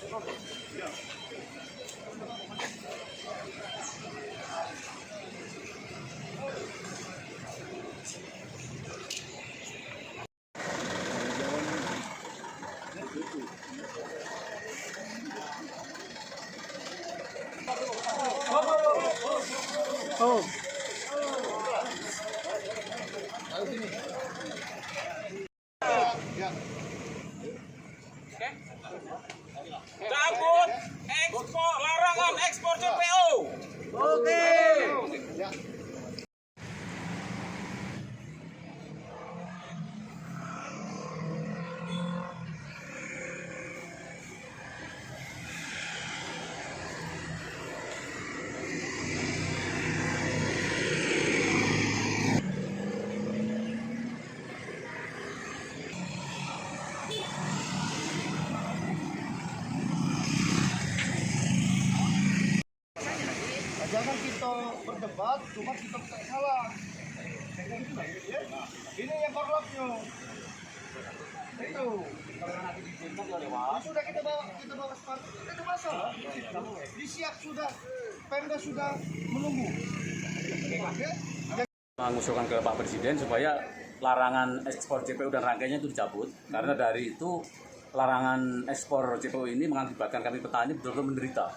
Oh. Cabut ekspor, larangan ekspor CPO. Oke. Jangan kita berdebat, cuma kita tidak salah. Ini yang korlapnya. Itu. Sudah kita bawa sepatu. Itu masalah. Disiap sudah. Pemda sudah menunggu. Mengusulkan ke Pak Presiden supaya larangan ekspor CPO dan rangkaiannya itu dicabut, karena dari itu larangan ekspor CPO ini mengakibatkan kami petani betul-betul menderita.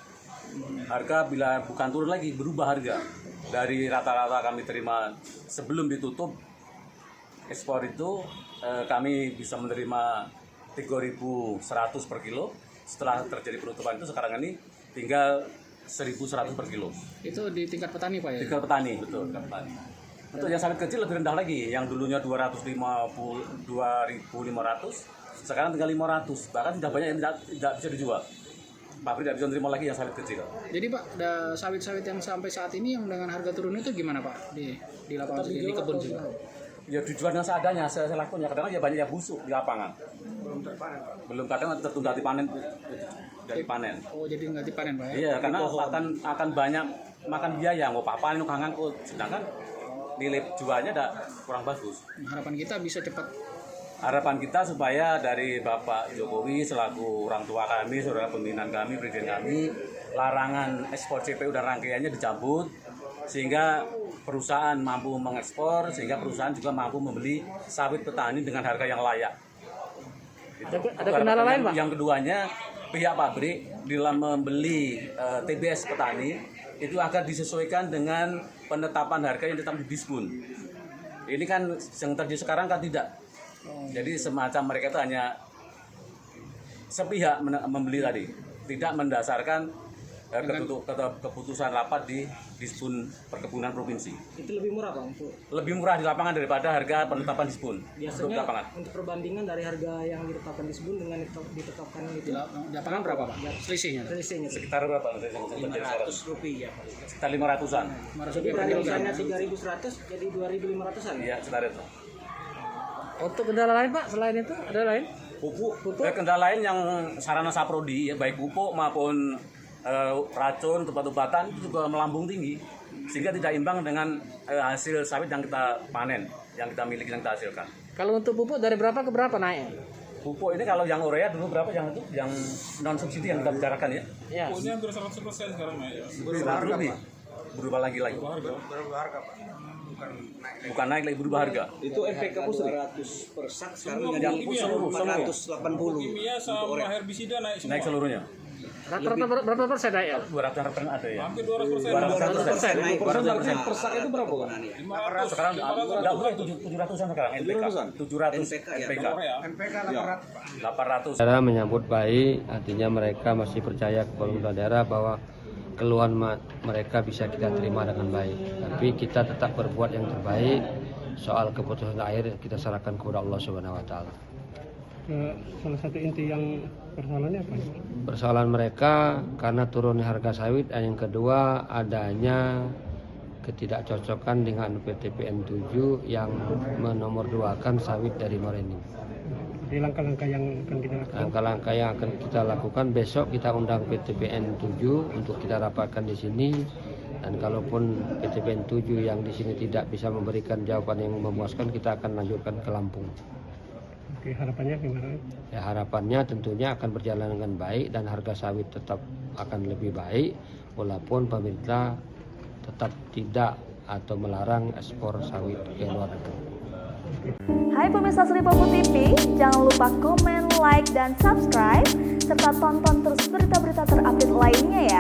Harga bila bukan turun lagi, berubah harga dari rata-rata kami terima sebelum ditutup ekspor itu kami bisa menerima 3.100 per kilo. Setelah terjadi penutupan itu sekarang ini tinggal 1.100 per kilo. Itu di tingkat petani Pak ya? Tingkat petani, betul, tingkat petani. Untuk yang sawit kecil lebih rendah lagi, yang dulunya 2.500, sekarang tinggal 500. Bahkan sudah banyak yang tidak bisa dijual. Pabrik tidak bisa menerima lagi yang sawit kecil. Jadi Pak, sawit-sawit yang sampai saat ini yang dengan harga turun itu gimana Pak di lapangan sendiri, di kebun juga? Ya dijual dengan seadanya, selakunya. Kadang-kadang ya banyak yang busuk di lapangan. Belum kadang tertunda dipanen dari panen. Oh, jadi nggak dipanen Pak ya? Iya, karena akan banyak makan biaya, mau papan, mau kangen, sedangkan nilai jualnya kurang bagus. Harapan kita bisa cepat. Harapan kita supaya dari Bapak Jokowi selaku orang tua kami, saudara pimpinan kami, presiden kami, larangan ekspor CPO dan rangkaiannya dicabut sehingga perusahaan mampu mengekspor, sehingga perusahaan juga mampu membeli sawit petani dengan harga yang layak. Ada kendala lain Pak? Yang keduanya, pihak pabrik dalam membeli TBS petani itu akan disesuaikan dengan penetapan harga yang tetap di diskon. Ini kan yang terjadi sekarang kan tidak. Jadi semacam mereka itu hanya sepihak membeli tadi, tidak mendasarkan keputusan rapat di Dispun Perkebunan Provinsi. Itu lebih murah Pak untuk? Lebih murah di lapangan daripada harga penetapan Dispun. Biasanya untuk perbandingan dari harga yang ditetapkan Dispun dengan ditetapkan itu Di lapangan berapa Pak? Selisihnya? selisihnya Sekitar berapa? Rp500. Sekitar 500-an. Jadi dari misalnya 3.100 jadi 2.500-an? Iya, sekitar itu. Untuk kendala lain Pak, selain itu ada lain? Pupuk. Kendala lain yang sarana saprodi, ya, baik pupuk maupun racun, obat-obatan itu juga melambung tinggi, sehingga tidak imbang dengan hasil sawit yang kita panen, yang kita miliki, yang kita hasilkan. Kalau untuk pupuk dari berapa ke berapa naik? Pupuk ini kalau yang urea dulu berapa, yang itu yang non subsidi yang kita bicarakan ya? Ya. Pokoknya hampir 100% sekarang ya. Berubah lagi. Berubah harga Pak. Bukan naik lagi, berubah harga. Itu MPK 200 per sak sekarang Yang seluruh semua. 480. Kimia sama herbisida naik semua. Naik seluruhnya. Rata-rata berapa persen naik ya? 200% ada ya. Hampir 200%. 200%. Naik 200%. per sak itu berapa Pak? 500. Sekarang enggak boleh 700-an sekarang NPK. 700 NPK. MPK 800. 800. Daerah menyambut baik, artinya mereka masih percaya ke pemerintah daerah bahwa keluhan mereka bisa kita terima dengan baik. Tapi kita tetap berbuat yang terbaik. Soal keputusan akhir kita serahkan kepada Allah Subhanahu wa taala. Salah satu inti yang persoalannya apa? Persoalan mereka karena turunnya harga sawit, dan yang kedua adanya ketidakcocokan dengan PTPN 7 yang menomorduakan sawit dari Morening. Di langkah-langkah yang akan kita lakukan. Langkah-langkah yang akan kita lakukan besok, kita undang PTPN 7 untuk kita rapatkan di sini, dan kalaupun PTPN 7 yang di sini tidak bisa memberikan jawaban yang memuaskan, kita akan lanjutkan ke Lampung. Oke, harapannya gimana? Ya, harapannya tentunya akan berjalan dengan baik dan harga sawit tetap akan lebih baik walaupun pemerintah tetap tidak atau melarang ekspor sawit ke luar negeri. Hai pemirsa Sri Popo TV, jangan lupa komen, like, dan subscribe serta tonton terus berita-berita terupdate lainnya ya.